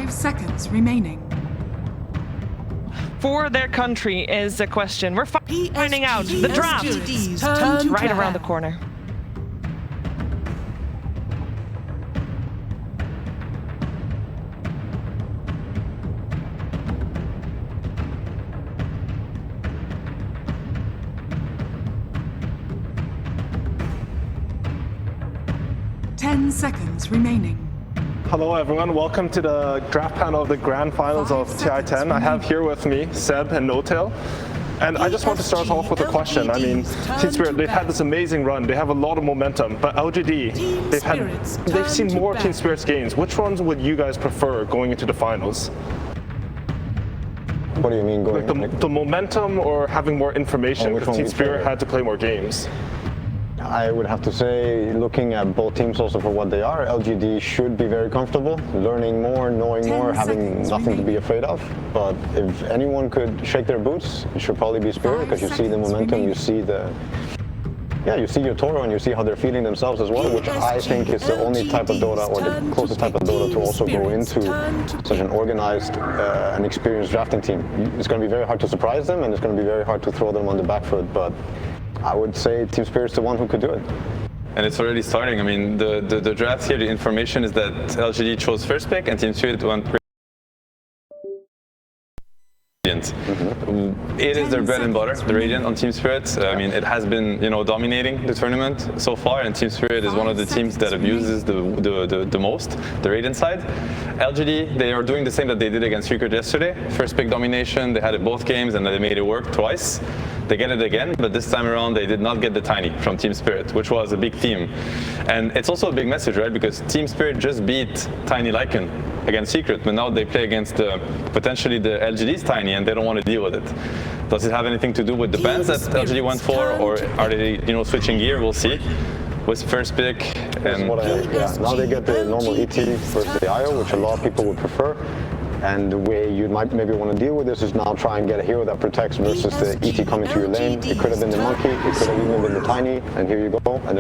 5 seconds remaining. For their country is the question. We're finding out. The draft right around the corner. Ten seconds remaining. Hello everyone, welcome to the draft panel of the grand finals of TI10. I have here with me Seb and No-Tail. And I just want to start off with a question. I mean, Team Spirit, they've had this amazing run. They have a lot of momentum, but LGD, they've seen more Team Spirit's games. Which ones would you guys prefer going into the finals? What do you mean going? Like the momentum or having more information? Because Team Spirit had to play more games. I would have to say, looking at both teams also for what they are, LGD should be very comfortable, learning more, knowing more, having nothing to be afraid of. But if anyone could shake their boots, it should probably be Spirit, because you see the momentum, you see you see your Toro and you see how they're feeling themselves as well, which I think is the only type of Dota, or the closest type of Dota to also go into such an organized and experienced drafting team. It's going to be very hard to surprise them, and it's going to be very hard to throw them on the back foot, but I would say Team Spirit's the one who could do it. And it's already starting. I mean, the draft here, the information is that LGD chose first pick and Team Spirit went Radiant. It is their bread and butter, the Radiant on Team Spirit. I mean, it has been, dominating the tournament so far, and Team Spirit is one of the teams that abuses the most, the Radiant side. LGD, they are doing the same that they did against Secret yesterday. First pick domination, they had it both games and they made it work twice. They get it again, but this time around they did not get the Tiny from Team Spirit, which was a big theme. And it's also a big message, right? Because Team Spirit just beat Tiny Lycan against Secret, but now they play against potentially the LGD's Tiny, and they don't want to deal with it. Does it have anything to do with the bans that LGD went for, or are they, switching gear? We'll see. Was first pick, and now they get the normal ET versus the IO, which a lot of people would prefer. And the way you might maybe want to deal with this is now try and get a hero that protects versus the ET coming to your lane. It could have been the Monkey, it could have even been the Tiny, and here you go. And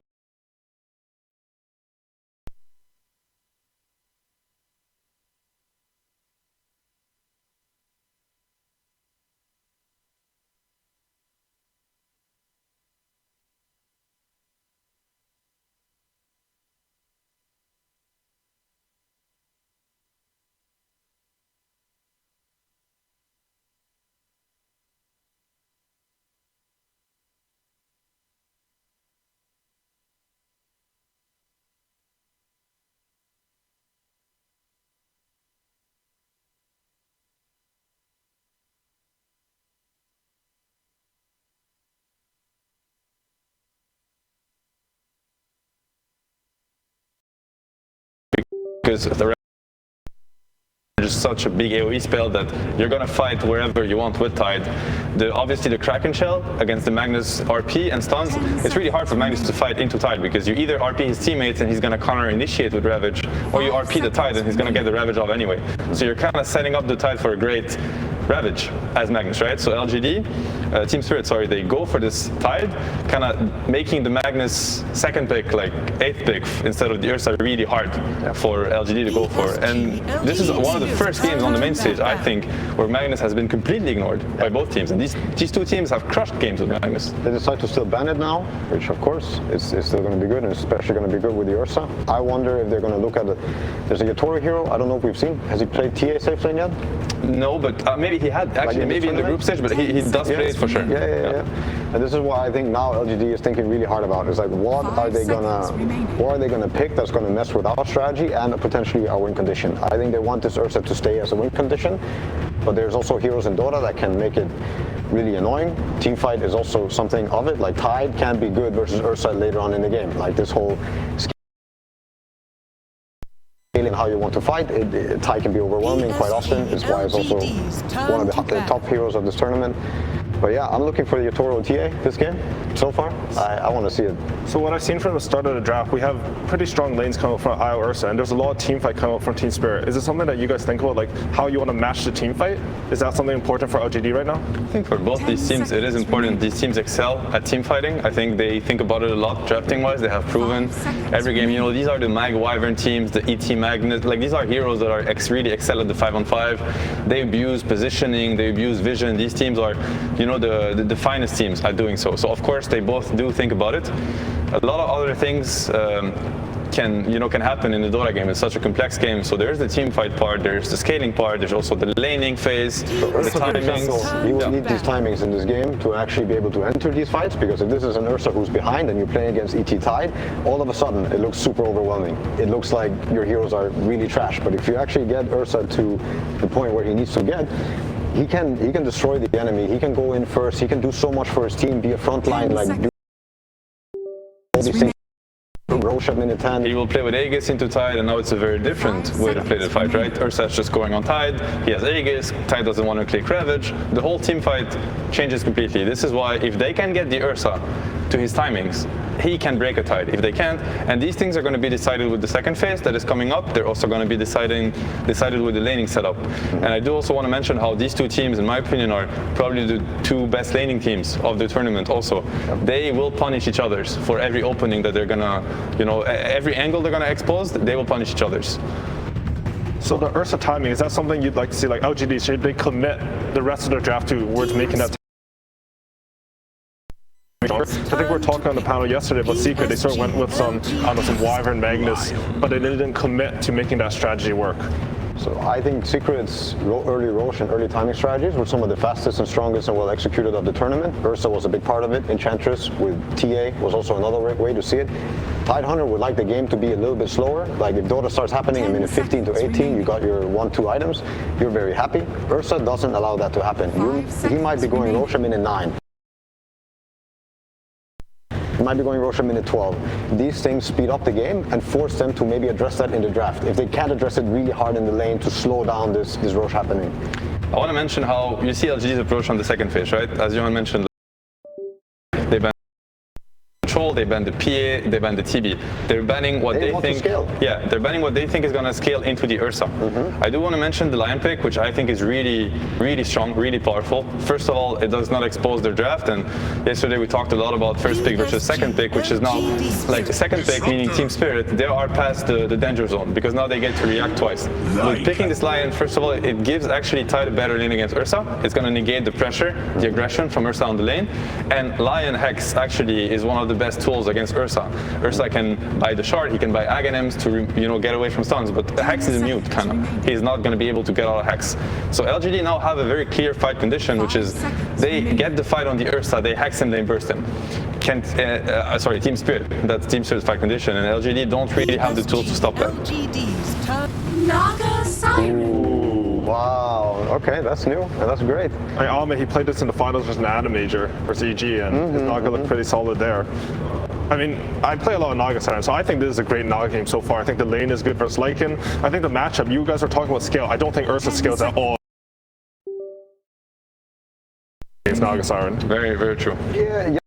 because the just such a big AoE spell that you're gonna fight wherever you want with Tide. Obviously the Kraken Shell against the Magnus RP and stuns, it's really hard for Magnus to fight into Tide, because you either RP his teammates and he's gonna counter initiate with Ravage, or you RP the Tide and he's gonna get the Ravage off anyway. So you're kind of setting up the Tide for a great Ravage as Magnus, right? So LGD, Team Spirit, sorry, they go for this Tide, kind of making the Magnus second pick, like 8th pick, instead of the Ursa, really hard for LGD to go for. And this is one of the first games on the main stage, I think, where Magnus has been completely ignored by both teams. And these two teams have crushed games with Magnus. They decide to still ban it now, which of course is still going to be good, and especially going to be good with the Ursa. I wonder if they're going to look at it. There's a Yatoro hero, I don't know if we've seen. Has he played TA safe lane yet? No, but maybe he had, actually, like maybe in the group stage, but he does play it for sure. Yeah. And this is what I think now LGD is thinking really hard about. Is like, what are they gonna pick that's gonna mess with our strategy and potentially our win condition? I think they want this Ursa to stay as a win condition, but there's also heroes in Dota that can make it really annoying. Teamfight is also something of it. Like Tide can be good versus Ursa later on in the game. Like this whole scaling how you want to fight, Tide can be overwhelming quite often. It's why it's also one of the top heroes of this tournament. But yeah, I'm looking for the Yatoro TA this game. So far, I want to see it. So what I've seen from the start of the draft, we have pretty strong lanes coming up from IO Ursa, and there's a lot of team fight coming up from Team Spirit. Is it something that you guys think about, like how you want to match the team fight? Is that something important for LGD right now? I think for both these teams, it is important. These teams excel at team fighting. I think they think about it a lot drafting-wise. They have proven every game. You know, these are the Mag Wyvern teams, the ET Magnet. Like, these are heroes that are really excel at the 5-on-5. They abuse positioning, they abuse vision. These teams are, you know, the finest teams at doing so. So of course, they both do think about it. A lot of other things can happen in the Dota game. It's such a complex game. So there's the team fight part, there's the scaling part, there's also the laning phase, the timings. You will need these timings in this game to actually be able to enter these fights, because if this is an Ursa who's behind and you're playing against ET Tide, all of a sudden it looks super overwhelming. It looks like your heroes are really trash. But if you actually get Ursa to the point where he needs to get, he can destroy the enemy. He can go in first. He can do so much for his team. Be a front line, like do all these things. Roche at minute 10. He will play with Aegis into Tide, and now it's a very different way to play the fight, right? Ursa's just going on Tide. He has Aegis. Tide doesn't want to click Ravage. The whole team fight changes completely. This is why if they can get the Ursa to his timings, he can break a Tide. If they can't, and these things are going to be decided with the second phase that is coming up. They're also going to be decided with the laning setup. And I do also want to mention how these two teams, in my opinion, are probably the two best laning teams of the tournament also. They will punish each other's for every opening that they're going to, you know, every angle they're going to expose, they will punish each other's. So the Ursa timing, is that something you'd like to see, like LGD, should they commit the rest of their draft towards making that? I think we were talking on the panel yesterday about Secret. They sort of went with some Wyvern Magnus, but they didn't commit to making that strategy work. So I think Secret's early Roche and early timing strategies were some of the fastest and strongest and well executed of the tournament. Ursa was a big part of it. Enchantress with TA was also another way to see it. Tidehunter would like the game to be a little bit slower. Like if Dota starts happening in minute 15 to 18, you got your 1-2 items, you're very happy. Ursa doesn't allow that to happen. He might be going Roche at minute 9. He might be going Roche at minute 12. These things speed up the game and force them to maybe address that in the draft. If they can't address it really hard in the lane to slow down this Roche happening. I want to mention how you see LGD's approach on the second phase, right? As Johan mentioned, they ban control, they ban the PA, they ban the TB. They're banning what they think. Yeah, they're banning what they think is going to scale into the Ursa. I do want to mention the Lion pick, which I think is really, really strong, really powerful. First of all, it does not expose their draft, and yesterday we talked a lot about first pick versus second pick, which is now like the second pick, meaning Team Spirit. They are past the danger zone because now they get to react twice. With picking this Lion, first of all, it gives actually Tide a better lane against Ursa. It's going to negate the pressure, the aggression from Ursa on the lane, and Lion Hex actually is one of the best tools against Ursa. Ursa can buy the shard, he can buy Aghanims to get away from stuns, but the Hex is mute, kind of. He's not going to be able to get out of Hex. So LGD now have a very clear fight condition, which is they get the fight on the Ursa, they Hex him, they burst him. Sorry, Team Spirit. That's Team Spirit's fight condition, and LGD don't really have the tools to stop that. Wow, okay, that's new, and that's great. Alma, he played this in the finals versus an Major versus EG, and his Naga looked pretty solid there. I mean, I play a lot of Naga Siren, so I think this is a great Naga game so far. I think the lane is good versus Lycan. I think the matchup, you guys are talking about scale. I don't think Ursa scales at all against Naga Siren. Very, very true. Yeah.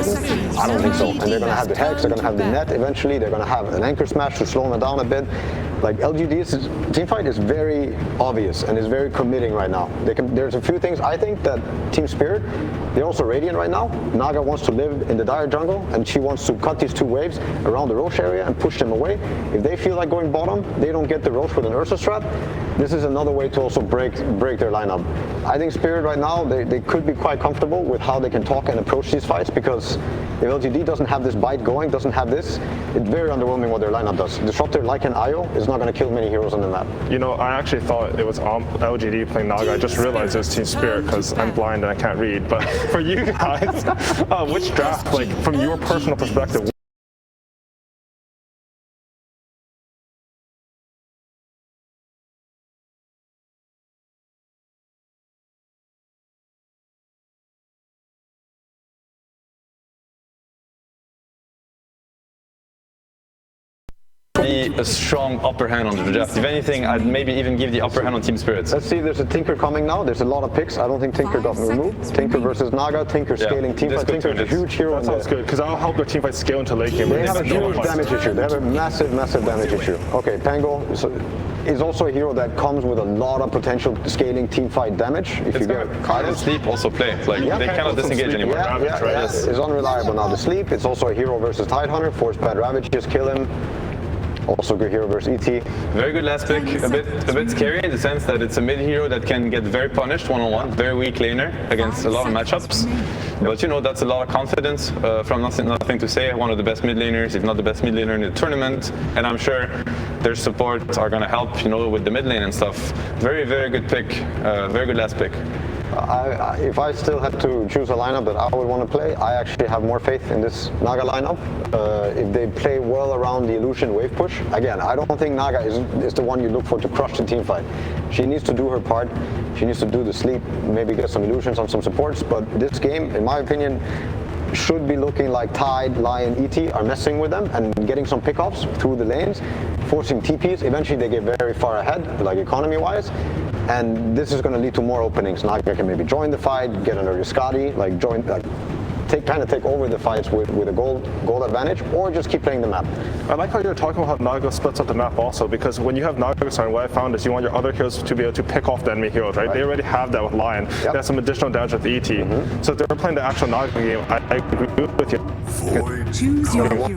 Poison? I don't think so. And they're going to have the Hex, they're going to have the Net eventually, they're going to have an Anchor Smash to slow them down a bit. Like LGD's teamfight is very obvious and is very committing right now. There's a few things I think that Team Spirit, they're also Radiant right now. Naga wants to live in the dire jungle and she wants to cut these two waves around the Roche area and push them away. If they feel like going bottom, they don't get the Roche with an Ursa strat. This is another way to also break their lineup. I think Spirit right now, they could be quite comfortable with how they can talk and approach these fights, because if LGD doesn't have this bite going, doesn't have this, it's very underwhelming what their lineup does. Disruptor like an IO is not going to kill many heroes on the map. You know, I actually thought it was LGD playing Naga. I just realized it was Team Spirit because I'm blind and I can't read. But for you guys, which draft, like from your personal perspective, a strong upper hand on the draft. If anything, I'd maybe even give the upper hand on Team Spirit. Let's see, there's a Tinker coming now. There's a lot of picks. I don't think Tinker got removed. Tinker versus Naga, Tinker scaling teamfight. Tinker's a huge hero. That sounds good, because I'll help their teamfight scale into late game. They have a huge damage issue. They have a massive damage issue. Okay, Pango is also a hero that comes with a lot of potential scaling teamfight damage. If you get items. Sleep also play. Like they cannot disengage anymore. Yes. It's unreliable now. The Sleep. It's also a hero versus Tidehunter. Force bad ravages, kill him. Also good hero versus ET. Very good last pick. A bit scary in the sense that it's a mid hero that can get very punished one-on-one. Very weak laner against a lot of matchups. But you know, that's a lot of confidence from nothing to say. One of the best mid laners, if not the best mid laner in the tournament. And I'm sure their support are going to help, you know, with the mid lane and stuff. Very, very good pick. Very good last pick. If I still had to choose a lineup that I would want to play, I actually have more faith in this Naga lineup. If they play well around the Illusion wave push, again, I don't think Naga is the one you look for to crush the team fight. She needs to do her part. She needs to do the Sleep, maybe get some Illusions on some supports. But this game, in my opinion, should be looking like Tide, Lion, ET are messing with them and getting some pickoffs through the lanes, forcing TPs. Eventually they get very far ahead, like economy-wise. And this is going to lead to more openings. Naga can maybe join the fight, get under Riscati, kind of take over the fights with a gold advantage, or just keep playing the map. I like how you're talking about how Naga splits up the map also, because when you have Naga starting, what I found is you want your other heroes to be able to pick off the enemy heroes, right? They already have that with Lion. They have some additional damage with ET. So if they're playing the actual Naga game, I agree with you. Choose your hero.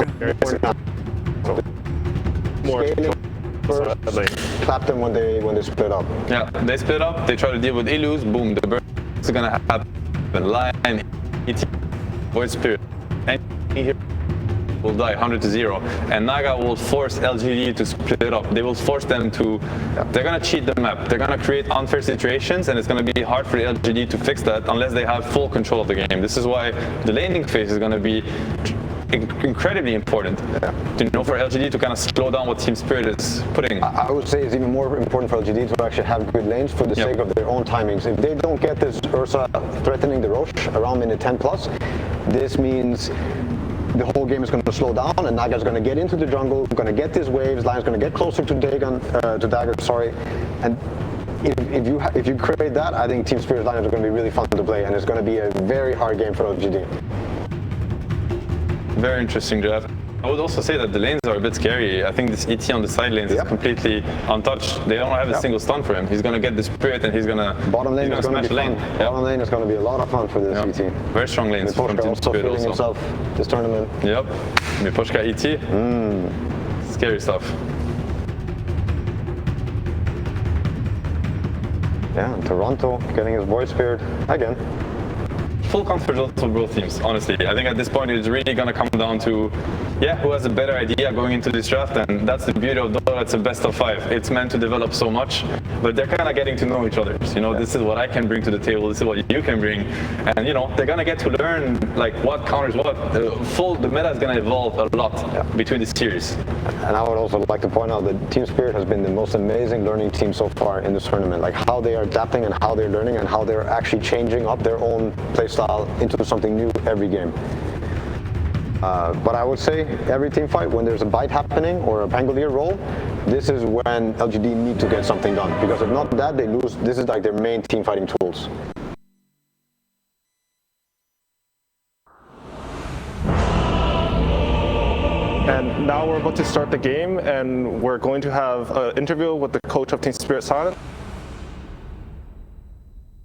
More Clap them when they split up. Yeah, they split up, they try to deal with Illus, boom, the burst is gonna happen. Lion, ET, Void Spirit, and here will die 100-0. And Naga will force LGD to split up. They will force them to, they're gonna cheat the map. They're gonna create unfair situations, and it's gonna be hard for the LGD to fix that unless they have full control of the game. This is why the laning phase is gonna be incredibly important. You know, for LGD to kind of slow down what Team Spirit is putting. I would say it's even more important for LGD to actually have good lanes for the sake of their own timings. If they don't get this Ursa threatening the Roche around minute 10 plus, this means the whole game is going to slow down, and Naga's going to get into the jungle, going to get these waves, Lion's going to get closer to Dagger, and if you create that, I think Team Spirit's lineup is going to be really fun to play, and it's going to be a very hard game for LGD. Very interesting draft. I would also say that the lanes are a bit scary. I think this ET on the side lanes is completely untouched. They don't have a single stun for him. He's going to get the Spirit and he's going to bottom lane is going to be fun. Bottom lane is going to be a lot of fun for this ET. Very strong lanes from Team Spirit also. Himself this tournament. Yep. Miposhka ET. Scary stuff. Yeah, Toronto getting his Void Spirit again. Full confidence for both teams, honestly. I think at this point it's really going to come down to, who has a better idea going into this draft, and that's the beauty of Dota. It's a best of 5. It's meant to develop so much, but they're kind of getting to know each other. You know, this is what I can bring to the table, this is what you can bring, and you know, they're going to get to learn like what counters what. The meta is going to evolve a lot between the series. And I would also like to point out that Team Spirit has been the most amazing learning team so far in this tournament, like how they are adapting and how they're learning and how they're actually changing up their own playstyle into something new every game. But I would say every team fight, when there's a bite happening or a Pangolier roll, this is when LGD need to get something done, because if not that, they lose. This is like their main team fighting tools. now we're about to start the game, and we're going to have an interview with the coach of Team Spirit Silent,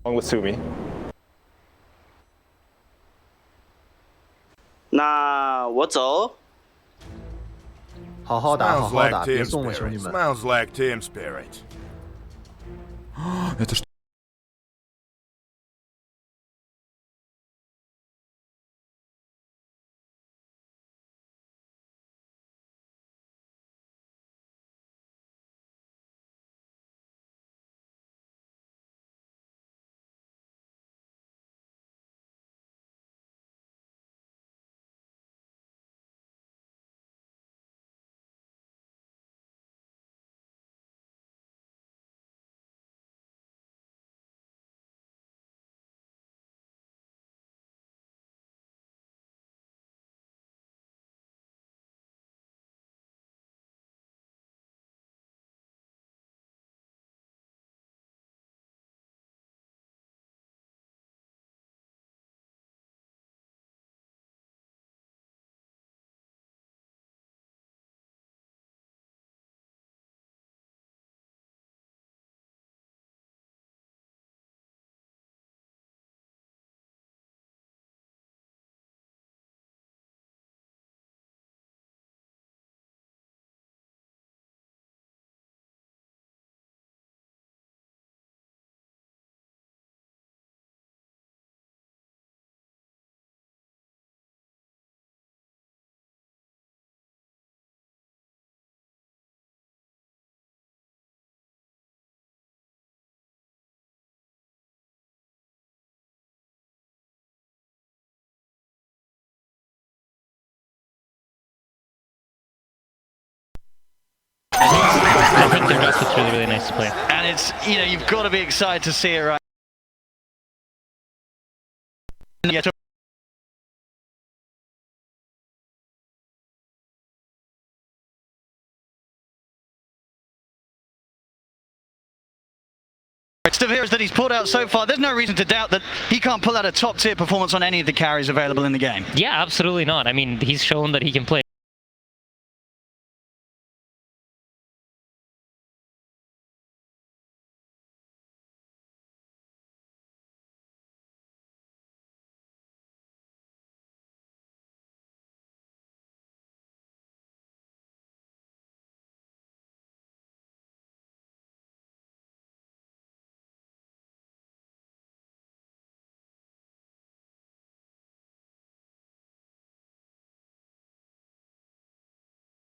along with Sumi. 那我走。好好打，好 Smells 好 like 打，别 team 送了，兄弟 spirit. 们。 Smells like team spirit. Это что? I think their dress looks really, really nice to play. And it's, you know, you've got to be excited to see it right. It's the heroes that he's pulled out so far. There's no reason to doubt that he can't pull out a top tier performance on any of the carries available in the game. Yeah, absolutely not. I mean, he's shown that he can play.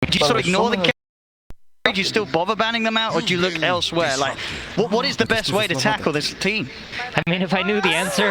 Do you sort of ignore the carry? Do you still bother banning them out, or do you look elsewhere? Like, what is the best way to tackle this team? I mean, if I knew the answer,